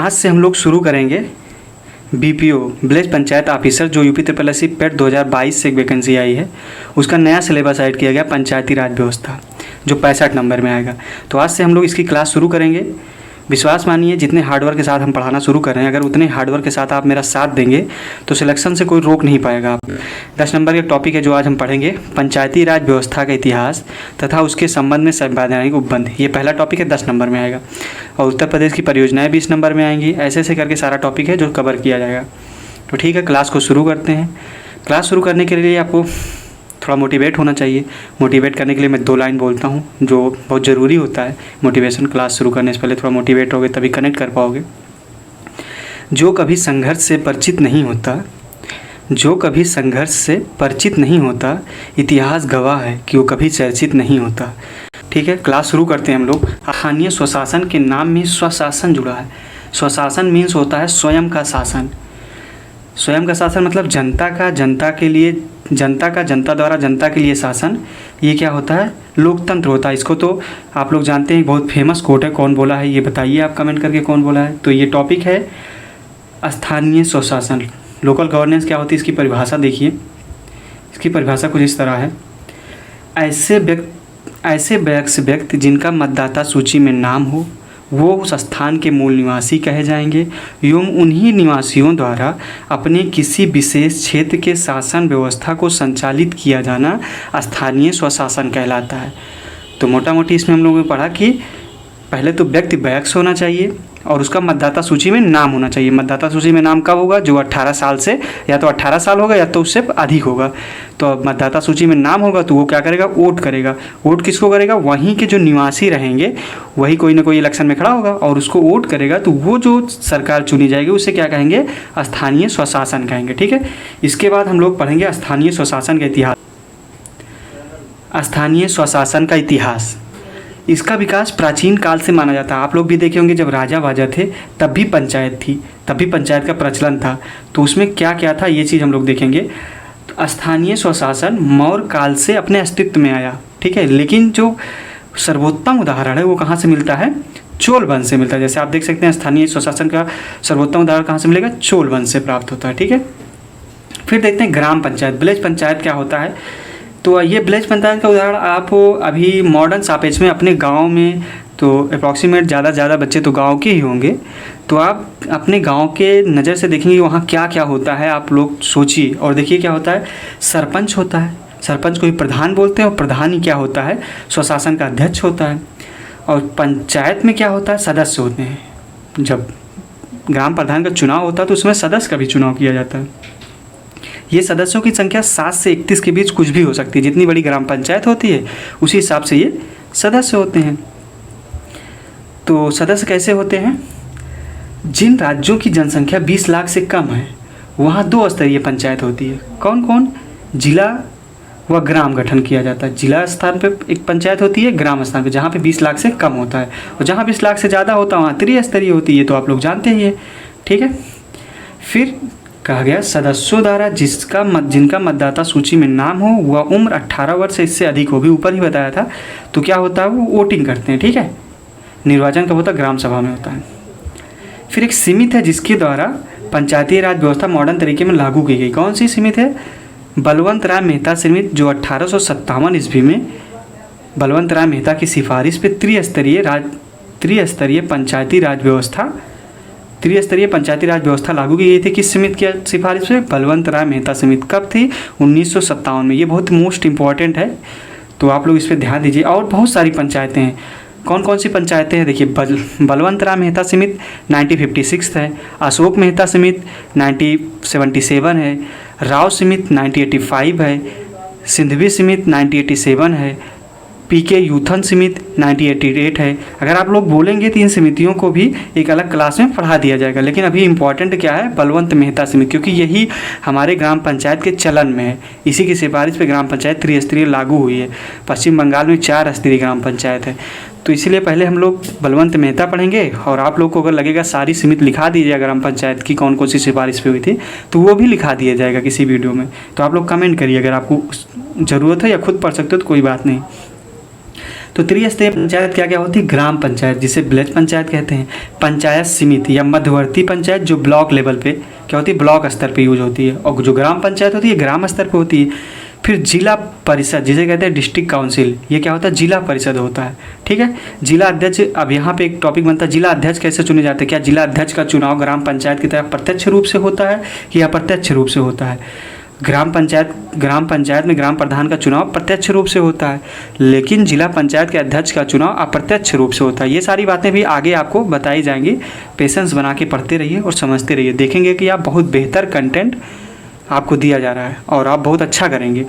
आज से हम लोग शुरू करेंगे बीपीओ विलेज पंचायत ऑफिसर जो यूपी ट्रिपल पेट 2022 से एक वैकेंसी आई है। उसका नया सिलेबस ऐड किया गया पंचायती राज व्यवस्था जो 65 नंबर में आएगा। तो आज से हम लोग इसकी क्लास शुरू करेंगे। विश्वास मानिए जितने हार्डवर्क के साथ हम पढ़ाना शुरू कर रहे हैं, अगर उतने हार्डवर्क के साथ आप मेरा साथ देंगे तो सिलेक्शन से कोई रोक नहीं पाएगा। आप 10 नंबर का टॉपिक है जो आज हम पढ़ेंगे, पंचायती राज व्यवस्था का इतिहास तथा उसके संबंध में संवैधानिक उपबंध। ये पहला टॉपिक है, 10 नंबर में आएगा। और उत्तर प्रदेश की परियोजनाएं 20 नंबर में आएंगी। ऐसे ऐसे करके सारा टॉपिक है जो कवर किया जाएगा। तो ठीक है, क्लास को शुरू करते हैं। क्लास शुरू करने के लिए आपको थोड़ा मोटिवेट होना चाहिए। मोटिवेट करने के लिए मैं 2 लाइन बोलता हूँ जो बहुत ज़रूरी होता है मोटिवेशन। क्लास शुरू करने से पहले थोड़ा मोटिवेट होगे तभी कनेक्ट कर पाओगे। जो कभी संघर्ष से परिचित नहीं होता, जो कभी संघर्ष से परिचित नहीं होता, इतिहास गवाह है कि वो कभी चर्चित नहीं होता। ठीक है, क्लास शुरू करते हैं हम लोग। स्थानीय स्वशासन के नाम में स्वशासन जुड़ा है। स्वशासन मीन्स होता है स्वयं का शासन। स्वयं का शासन मतलब जनता का जनता के लिए, जनता का जनता द्वारा जनता के लिए शासन। ये क्या होता है? लोकतंत्र होता है। इसको तो आप लोग जानते हैं, बहुत फेमस कोट है। कौन बोला है ये बताइए आप कमेंट करके, कौन बोला है। तो ये टॉपिक है स्थानीय स्वशासन। लोकल गवर्नेंस क्या होती है, इसकी परिभाषा देखिए। इसकी परिभाषा कुछ इस तरह है, ऐसे व्यक्ति जिनका मतदाता सूची में नाम हो वो उस स्थान के मूल निवासी कहे जाएंगे एवं उन्हीं निवासियों द्वारा अपने किसी विशेष क्षेत्र के शासन व्यवस्था को संचालित किया जाना स्थानीय स्वशासन कहलाता है। तो मोटा मोटी इसमें हम लोगों ने पढ़ा कि पहले तो व्यक्ति वयस्क होना चाहिए और उसका मतदाता सूची में नाम होना चाहिए। मतदाता सूची में नाम कब होगा? जो 18 साल से, या तो 18 साल होगा या तो उससे अधिक होगा। तो मतदाता सूची में नाम होगा तो वो क्या करेगा? वोट करेगा। वोट किसको करेगा? वहीं के जो निवासी रहेंगे वही कोई ना कोई इलेक्शन में खड़ा होगा और उसको वोट करेगा। तो वो जो सरकार चुनी जाएगी उसे क्या कहेंगे? स्थानीय स्वशासन कहेंगे। ठीक है, इसके बाद हम लोग पढ़ेंगे स्थानीय स्वशासन का इतिहास। स्थानीय स्वशासन का इतिहास, इसका विकास प्राचीन काल से माना जाता है। आप लोग भी देखे होंगे जब राजा वाजा थे तब भी पंचायत थी, तब भी पंचायत का प्रचलन था। तो उसमें क्या क्या था ये चीज़ हम लोग देखेंगे। तो स्थानीय स्वशासन मौर्य काल से अपने अस्तित्व में आया। ठीक है, लेकिन जो सर्वोत्तम उदाहरण है वो कहाँ से मिलता है? चोल वंश से मिलता है। जैसे आप देख सकते हैं स्थानीय स्वशासन का सर्वोत्तम उदाहरण कहाँ से मिलेगा? चोल वंश से प्राप्त होता है। ठीक है, फिर देखते हैं ग्राम पंचायत। विलेज पंचायत क्या होता है? तो ये विलेज पंचायत का उदाहरण आप अभी मॉडर्न सापेक्ष में अपने गांव में, तो अप्रॉक्सीमेट ज़्यादा बच्चे तो गांव के ही होंगे, तो आप अपने गांव के नज़र से देखेंगे वहाँ क्या क्या होता है। आप लोग सोचिए और देखिए क्या होता है। सरपंच होता है, सरपंच को ही प्रधान बोलते हैं और प्रधान ही क्या होता है? स्वशासन का अध्यक्ष होता है। और पंचायत में क्या होता है? सदस्य होते हैं। जब ग्राम प्रधान का चुनाव होता है तो उसमें सदस्य का भी चुनाव किया जाता है। ये सदस्यों की संख्या 7 से 31 के बीच कुछ भी हो सकती है। जितनी बड़ी ग्राम पंचायत होती है उसी हिसाब से ये सदस्य होते हैं। तो सदस्य कैसे होते हैं? जिन राज्यों की जनसंख्या 20 लाख से कम है वहाँ 2 स्तरीय पंचायत होती है। कौन कौन? जिला व ग्राम गठन किया जाता है। जिला स्थान पे एक पंचायत होती है, ग्राम स्थान पे जहाँ पे 20 लाख से कम होता है, और जहाँ 20 लाख से ज़्यादा होता है वहाँ त्रिस्तरीय होती है। तो आप लोग जानते ही है। ठीक है, फिर कहा गया सदस्यों द्वारा जिनका मतदाता सूची में नाम हो वह उम्र 18 वर्ष से इससे अधिक हो। भी ऊपर ही बताया था। तो क्या होता है? वो वोटिंग करते हैं। ठीक है, निर्वाचन कब होता है? ग्राम सभा में होता है। फिर एक सीमित है जिसके द्वारा पंचायती राज व्यवस्था मॉडर्न तरीके में लागू की गई। कौन सी सीमित है? बलवंत राय मेहता सीमित, जो 1857 ईस्वी में बलवंत राय मेहता की सिफारिश पे त्रिस्तरीय पंचायती राज व्यवस्था लागू की गई थी। किस समिति की सिफारिश पे? बलवंत राय मेहता समिति। कब थी? 1957 में। ये बहुत मोस्ट इंपॉर्टेंट है, तो आप लोग इस पर ध्यान दीजिए। और बहुत सारी पंचायतें हैं। कौन कौन सी पंचायतें हैं देखिए। बलवंत राय मेहता समिति 1956 है, अशोक मेहता समिति 1977 है, राव समिति 1985 है, सिंधवी समिति 1987 है, पीके यूथन समिति 1988 है। अगर आप लोग बोलेंगे तो इन समितियों को भी एक अलग क्लास में पढ़ा दिया जाएगा, लेकिन अभी इम्पॉर्टेंट क्या है? बलवंत मेहता समिति, क्योंकि यही हमारे ग्राम पंचायत के चलन में है। इसी की सिफारिश पे ग्राम पंचायत त्रिस्तरीय लागू हुई है। पश्चिम बंगाल में 4 स्तरीय ग्राम पंचायत है। तो इसीलिए पहले हम लोग बलवंत मेहता पढ़ेंगे, और आप लोग को अगर लगेगा सारी समिति लिखा दीजिए ग्राम पंचायत की कौन कौन सी सिफारिश पे हुई थी, तो वो भी लिखा दिया जाएगा किसी वीडियो में। तो आप लोग कमेंट करिए अगर आपको ज़रूरत है, या खुद पढ़ सकते हो तो कोई बात नहीं। तो त्रिस्तरीय पंचायत क्या क्या होती है? ग्राम पंचायत जिसे विलेज पंचायत कहते हैं, पंचायत समिति या मध्यवर्ती पंचायत जो ब्लॉक लेवल पे क्या होती है, ब्लॉक स्तर पे यूज होती है, और जो ग्राम पंचायत होती है ग्राम स्तर पे होती है। फिर जिला परिषद जिसे कहते हैं डिस्ट्रिक्ट काउंसिल, ये क्या होता है? जिला परिषद होता है। ठीक है, जिला अध्यक्ष, अब यहाँ पे एक टॉपिक बनता है, जिला अध्यक्ष कैसे चुने जाते हैं? क्या जिला अध्यक्ष का चुनाव ग्राम पंचायत की तरह प्रत्यक्ष रूप से होता है या अप्रत्यक्ष रूप से होता है? ग्राम पंचायत में ग्राम प्रधान का चुनाव प्रत्यक्ष रूप से होता है, लेकिन जिला पंचायत के अध्यक्ष का चुनाव अप्रत्यक्ष रूप से होता है। ये सारी बातें भी आगे आपको बताई जाएंगी, पेशेंस बना के पढ़ते रहिए और समझते रहिए, देखेंगे कि आप बहुत बेहतर कंटेंट आपको दिया जा रहा है और आप बहुत अच्छा करेंगे।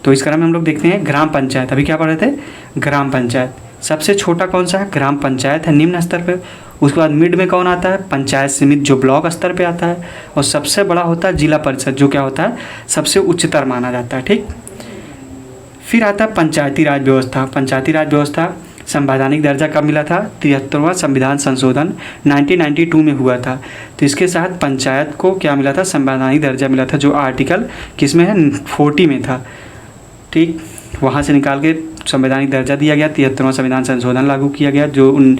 तो इस क्रम में हम लोग देखते हैं ग्राम पंचायत। अभी क्या पढ़ रहे थे? ग्राम पंचायत। सबसे छोटा कौन सा है? ग्राम पंचायत है, निम्न स्तर पे। उसके बाद मिड में कौन आता है? पंचायत समिति जो ब्लॉक स्तर पे आता है, और सबसे बड़ा होता है जिला परिषद जो क्या होता है? सबसे उच्चतर माना जाता है। ठीक, फिर आता है पंचायती राज व्यवस्था। पंचायती राज व्यवस्था संवैधानिक दर्जा कब मिला था? 73वां संविधान संशोधन 1992 में हुआ था। तो इसके साथ पंचायत को क्या मिला था? संवैधानिक दर्जा मिला था, जो आर्टिकल किस में है? 40 में था। ठीक, वहाँ से निकाल के संवैधानिक दर्जा दिया गया, 73वां संविधान संशोधन लागू किया गया, जो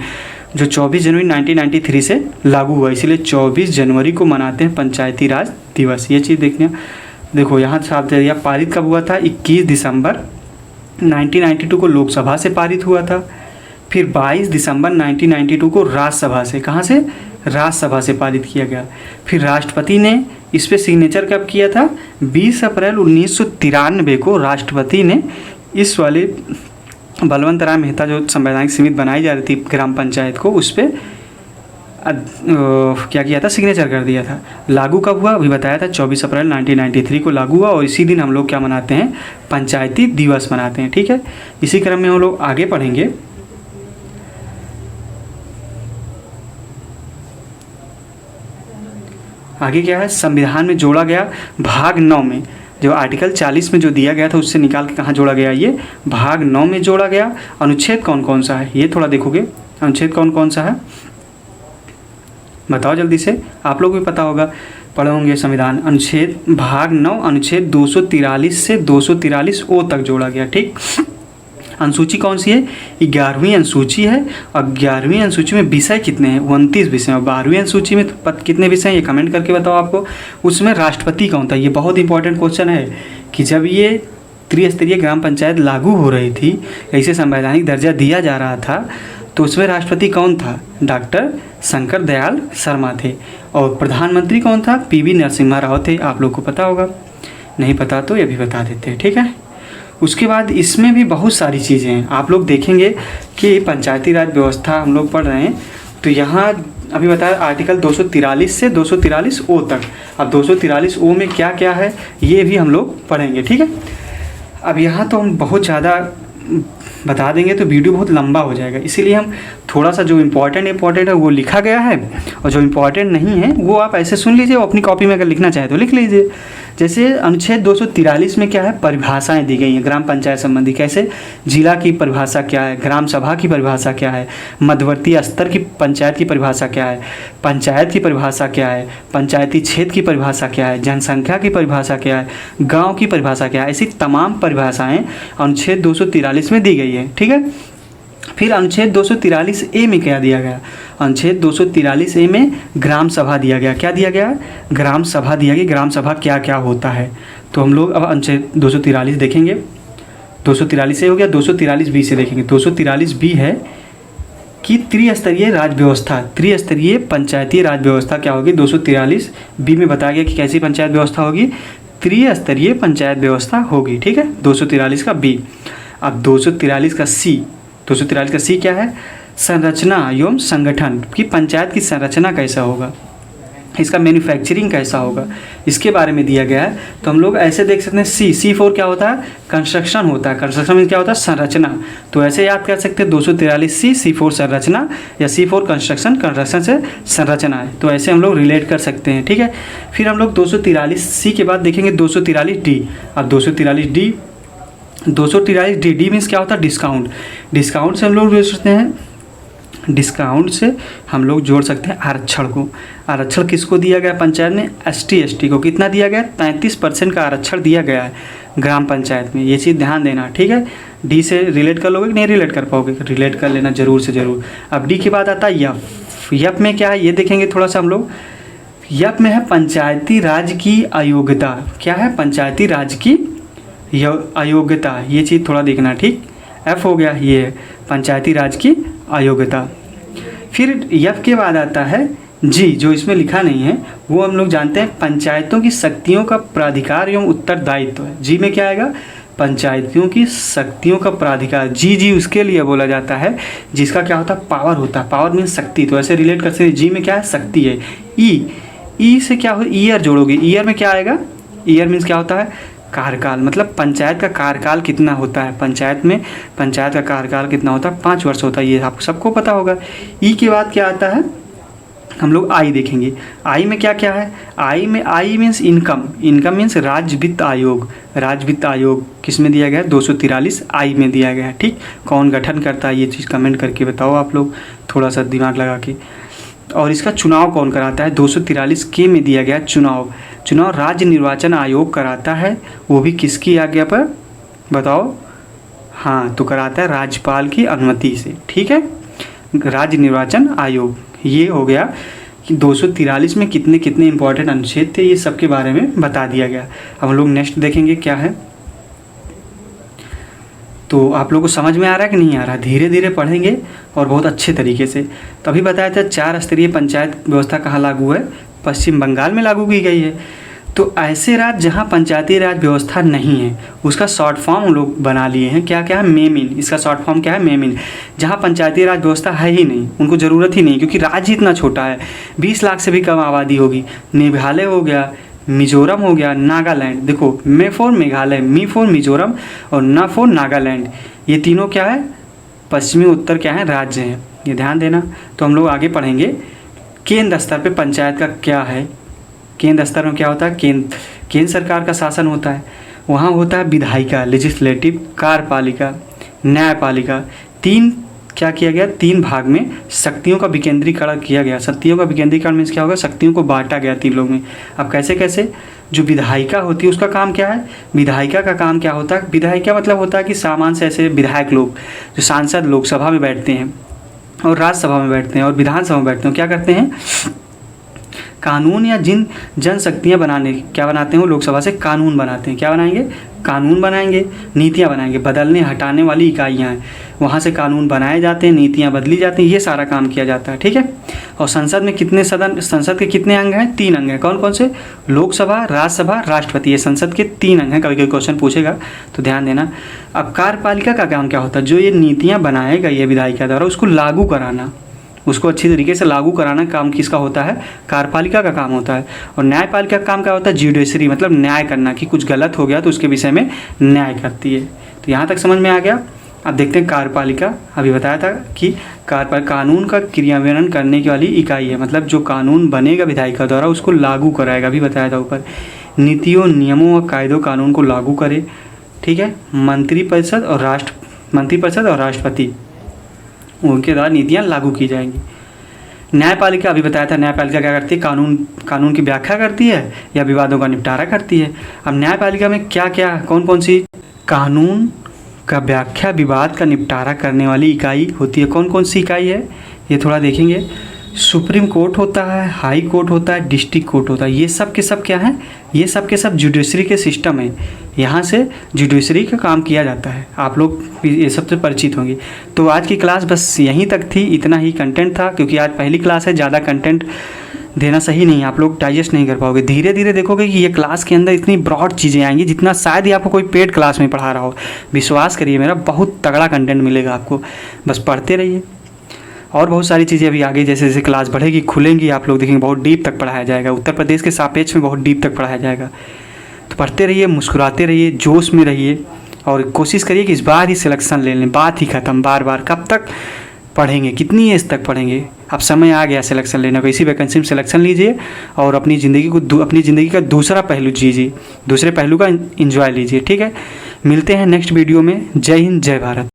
24 जनवरी 1993 से लागू हुआ। इसीलिए 24 जनवरी को मनाते हैं पंचायती राज दिवस। ये चीज़ देखो यहाँ साफ दे दिया। पारित कब हुआ था? 21 दिसंबर 1992 को लोकसभा से पारित हुआ था। फिर 22 दिसंबर 1992 को राज्यसभा से, कहाँ से? राज्यसभा से पारित किया गया। फिर राष्ट्रपति ने इस पर सिग्नेचर कब किया था? 20 अप्रैल 1993 को राष्ट्रपति ने इस वाले बलवंत राय मेहता जो संवैधानिक समिति बनाई जा रही थी ग्राम पंचायत को, उस पर क्या किया था? सिग्नेचर कर दिया था। लागू कब हुआ? अभी बताया था 24 अप्रैल 1993 को लागू हुआ, और इसी दिन हम लोग क्या मनाते हैं? पंचायती दिवस मनाते हैं। ठीक है, इसी क्रम में हम लोग आगे पढ़ेंगे। आगे क्या है? संविधान में जोड़ा गया भाग 9 में, जो आर्टिकल 40 में जो दिया गया था उससे निकाल के कहाँ जोड़ा गया? ये भाग 9 में जोड़ा गया। अनुच्छेद कौन कौन सा है? ये थोड़ा देखोगे, अनुच्छेद कौन कौन सा है बताओ जल्दी से, आप लोग भी पता होगा, पढ़े होंगे संविधान। अनुच्छेद भाग 9 अनुच्छेद 243 से 243 ओ तक जोड़ा गया। ठीक, अनुसूची कौन सी है? 11वीं अनुसूची है, और 11वीं अनुसूची में विषय कितने हैं? 29 विषय। और 12वीं अनुसूची में कितने विषय हैं? ये कमेंट करके बताओ आपको। उसमें राष्ट्रपति कौन था? ये बहुत इंपॉर्टेंट क्वेश्चन है कि जब ये त्रिस्तरीय ग्राम पंचायत लागू हो रही थी, ऐसे संवैधानिक दर्जा दिया जा रहा था, तो उसमें राष्ट्रपति कौन था? डॉक्टर शंकर दयाल शर्मा थे। और प्रधानमंत्री कौन था? पीवी नरसिम्हा राव थे। आप लोग को पता होगा, नहीं पता तो ये भी बता देते हैं। ठीक है, उसके बाद इसमें भी बहुत सारी चीज़ें हैं। आप लोग देखेंगे कि पंचायती राज व्यवस्था हम लोग पढ़ रहे हैं, तो यहाँ अभी बताया आर्टिकल 243 से 243 ओ तक। अब 243 ओ में क्या क्या है ये भी हम लोग पढ़ेंगे। ठीक है, अब यहाँ तो हम बहुत ज़्यादा बता देंगे तो वीडियो बहुत लंबा हो जाएगा, इसीलिए हम थोड़ा सा जो इम्पोर्टेंट है वो लिखा गया है, और जो इम्पोर्टेंट नहीं है वो आप ऐसे सुन लीजिए, और अपनी कॉपी में अगर लिखना चाहे तो लिख लीजिए। जैसे अनुच्छेद 243 में क्या है? परिभाषाएं दी गई हैं ग्राम पंचायत संबंधी। कैसे? जिला की परिभाषा क्या है, ग्राम सभा की परिभाषा क्या है, मध्यवर्ती स्तर की पंचायत की परिभाषा क्या है, पंचायत की परिभाषा क्या है, पंचायती क्षेत्र की परिभाषा क्या है, जनसंख्या की परिभाषा क्या है, गाँव की परिभाषा क्या है। ऐसी तमाम परिभाषाएँ अनुच्छेद 243 में दी गई है। ठीक है, फिर अनुच्छेद 243 ए में क्या दिया गया? अनुच्छेद 243 ए में ग्राम सभा दिया गया। क्या दिया गया? ग्राम सभा दिया गया। ग्राम सभा क्या क्या होता है, तो हम लोग अब अनुच्छेद 243 देखेंगे। 243 ए हो गया, 243 बी से देखेंगे। 243 बी है कि त्रिस्तरीय राज व्यवस्था, त्रिस्तरीय पंचायती राज व्यवस्था क्या होगी? 243 बी में बताया गया कि कैसी पंचायत व्यवस्था होगी? त्रिस्तरीय पंचायत व्यवस्था होगी। ठीक है, 243 का बी। अब 243 का सी, 243 का सी क्या है? संरचना एवं संगठन की पंचायत की संरचना कैसा होगा, इसका मैन्युफैक्चरिंग कैसा होगा, इसके बारे में दिया गया है। तो हम लोग ऐसे देख सकते हैं C4 क्या होता है? कंस्ट्रक्शन होता है। कंस्ट्रक्शन में क्या होता है? संरचना। तो ऐसे याद कर सकते हैं 243 C4 संरचना, या C4 कंस्ट्रक्शन, कंस्ट्रक्शन से संरचना है। तो ऐसे हम लोग रिलेट कर सकते हैं। ठीक है, फिर हम लोग 243 C के बाद देखेंगे 243 D। अब 243 D मीन्स क्या होता है? डिस्काउंट। डिस्काउंट से हम लोग सोचते हैं डिस्काउंट से हम लोग जोड़ सकते हैं आरक्षण को। आरक्षण किसको दिया गया पंचायत में? ST को। कितना दिया गया? 33% का आरक्षण दिया गया है ग्राम पंचायत में। ये चीज़ ध्यान देना, ठीक है। डी से रिलेट कर लोगे कि नहीं रिलेट कर पाओगे? रिलेट कर लेना ज़रूर से ज़रूर। अब डी के बाद आता है यफ। यफ में क्या है ये देखेंगे थोड़ा सा हम लोग। यफ में है पंचायती राज की अयोग्यता। क्या है? पंचायती राज की अयोग्यता। ये चीज़ थोड़ा देखना, ठीक। एफ हो गया, ये है पंचायती राज की अयोग्यता। फिर यफ के बाद आता है जी, जो इसमें लिखा नहीं है वो हम लोग जानते हैं पंचायतों की शक्तियों का प्राधिकार एवं उत्तरदायित्व है। जी में क्या आएगा? पंचायतियों की शक्तियों का प्राधिकार। जी उसके लिए बोला जाता है जिसका क्या होता है? पावर होता है। पावर मीन्स शक्ति, तो ऐसे रिलेट कर सकते हैं। जी में क्या है? शक्ति है। ई से क्या हो? ईयर जोड़ोगे। ईयर में क्या आएगा? ईयर मीन्स क्या होता है? कार्यकाल। मतलब पंचायत का कार्यकाल कितना होता है? पंचायत में पंचायत का कार्यकाल कितना होता है? 5 वर्ष होता है। ये आप सबको पता होगा। ई के बाद क्या आता है? हम लोग आई देखेंगे। आई में क्या क्या है? आई में I means income. Income means राज्य वित्त आयोग। राज्य वित्त आयोग किस में दिया गया है? 243 आई में दिया गया है, ठीक। कौन गठन करता है ये चीज़ कमेंट करके बताओ आप लोग, थोड़ा सा दिमाग लगा के। और इसका चुनाव कौन कराता है? 243 के में दिया गया चुनाव। चुनाव राज्य निर्वाचन आयोग कराता है, वो भी किसकी आज्ञा पर बताओ? हाँ, तो कराता है राज्यपाल की अनुमति से, ठीक है। राज्य निर्वाचन आयोग। ये हो गया कि 243 में कितने कितने इंपॉर्टेंट अनुच्छेद थे, ये सब के बारे में बता दिया गया। हम लोग नेक्स्ट देखेंगे क्या है। तो आप लोगों को समझ में आ रहा है कि नहीं आ रहा? धीरे धीरे पढ़ेंगे और बहुत अच्छे तरीके से। तभी बताया था 4 स्तरीय पंचायत व्यवस्था कहाँ लागू है? पश्चिम बंगाल में लागू की गई है। तो ऐसे राज्य जहाँ पंचायती राज व्यवस्था नहीं है उसका शॉर्ट फॉर्म हम लोग बना लिए हैं। क्या क्या है? मेमिन। इसका शॉर्ट फॉर्म क्या है? मेमिन। जहाँ पंचायती राज व्यवस्था है ही नहीं, उनको ज़रूरत ही नहीं, क्योंकि राज्य इतना छोटा है, 20 लाख से भी कम आबादी होगी। मेघालय हो गया, मिजोरम हो गया, नागालैंड। देखो, मे फॉर मेघालय, मी फॉर मिजोरम और ना फॉर नागालैंड। ये तीनों क्या है? पश्चिमी उत्तर क्या है? राज्य हैं। ये ध्यान देना। तो हम लोग आगे पढ़ेंगे केंद्र स्तर पे पंचायत का क्या है। केंद्र स्तर में क्या होता है? केंद्र सरकार का शासन होता है। वहाँ होता है विधायिका, लेजिस्लेटिव, कार्यपालिका, न्यायपालिका। 3 क्या किया गया? 3 भाग में शक्तियों का विकेंद्रीकरण किया गया। शक्तियों का विकेंद्रीकरण मीन्स क्या होगा? शक्तियों को बांटा गया 3 लोग में। अब कैसे कैसे? जो विधायिका होती है उसका काम क्या है? विधायिका का काम क्या होता है? विधायिका मतलब होता है कि सामान्य से ऐसे विधायक लोग, जो सांसद लोकसभा में बैठते हैं और राज्यसभा में बैठते हैं और विधानसभा में बैठते हैं, क्या करते हैं? कानून या जिन जनशक्तियाँ बनाने, क्या बनाते हैं वो? लोकसभा से कानून बनाते हैं। क्या बनाएंगे? कानून बनाएंगे, नीतियाँ बनाएंगे। बदलने हटाने वाली इकाइयाँ हैं, वहाँ से कानून बनाए जाते हैं, नीतियाँ बदली जाती हैं, ये सारा काम किया जाता है, ठीक है। और संसद में कितने सदन, संसद के कितने अंग हैं? 3 अंग हैं। कौन कौन से? लोकसभा, राज्यसभा, राष्ट्रपति। ये संसद के 3 अंग हैं। कभी कोई क्वेश्चन पूछेगा तो ध्यान देना। अब कार्यपालिका का काम क्या होता है? जो ये नीतियाँ बनाए गई है विधायिका द्वारा, उसको लागू कराना, उसको अच्छी तरीके से लागू कराना काम किसका होता है? कार्यपालिका का काम होता है। और न्यायपालिका का काम क्या होता है? जुडिशरी, मतलब न्याय करना, कि कुछ गलत हो गया तो उसके विषय में न्याय करती है। तो यहाँ तक समझ में आ गया। अब देखते हैं कार्यपालिका। अभी बताया था कि कानून का क्रियान्वयन करने की वाली इकाई है, मतलब जो कानून बनेगा विधायिका द्वारा उसको लागू कराएगा। अभी बताया था ऊपर। नीतियों, नियमों और कायदों कानून को लागू करे, ठीक है। मंत्रिपरिषद और राष्ट्रपति, उनके द्वारा नीतियाँ लागू की जाएंगी। न्यायपालिका, अभी बताया था, न्यायपालिका क्या करती है? कानून की व्याख्या करती है या विवादों का निपटारा करती है। अब न्यायपालिका में क्या क्या, कौन कौन सी कानून का व्याख्या, विवाद का निपटारा करने वाली इकाई होती है? कौन कौन सी इकाई है ये थोड़ा देखेंगे। सुप्रीम कोर्ट होता है, हाई कोर्ट होता है, डिस्ट्रिक्ट कोर्ट होता है। ये सब के सब क्या हैं? ये सब के सब जुडिशरी के सिस्टम है। यहाँ से जुडिशरी का काम किया जाता है। आप लोग ये सबसे परिचित होंगे। तो आज की क्लास बस यहीं तक थी, इतना ही कंटेंट था, क्योंकि आज पहली क्लास है, ज़्यादा कंटेंट देना सही नहीं, आप लोग डाइजेस्ट नहीं कर पाओगे। धीरे धीरे देखोगे कि ये क्लास के अंदर इतनी ब्रॉड चीज़ें आएंगी जितना शायद ही आपको कोई पेड क्लास में पढ़ा रहा हो। विश्वास करिए मेरा, बहुत तगड़ा कंटेंट मिलेगा आपको, बस पढ़ते रहिए। और बहुत सारी चीज़ें अभी आगे जैसे जैसे क्लास बढ़ेगी, खुलेंगी, आप लोग देखेंगे बहुत डीप तक पढ़ाया जाएगा। उत्तर प्रदेश के सापेक्ष में बहुत डीप तक पढ़ाया जाएगा। तो पढ़ते रहिए, मुस्कुराते रहिए, जोश में रहिए और कोशिश करिए कि इस बार ही सिलेक्शन ले लें। बात ही ख़त्म, बार बार कब तक पढ़ेंगे, कितनी एज तक पढ़ेंगे? अब समय आ गया सिलेक्शन लेने को। इसी वैकेंसी में सिलेक्शन लीजिए और अपनी ज़िंदगी का दूसरा पहलू जीजिए, दूसरे पहलू का एंजॉय लीजिए, ठीक है। मिलते हैं नेक्स्ट वीडियो में। जय हिंद, जय भारत।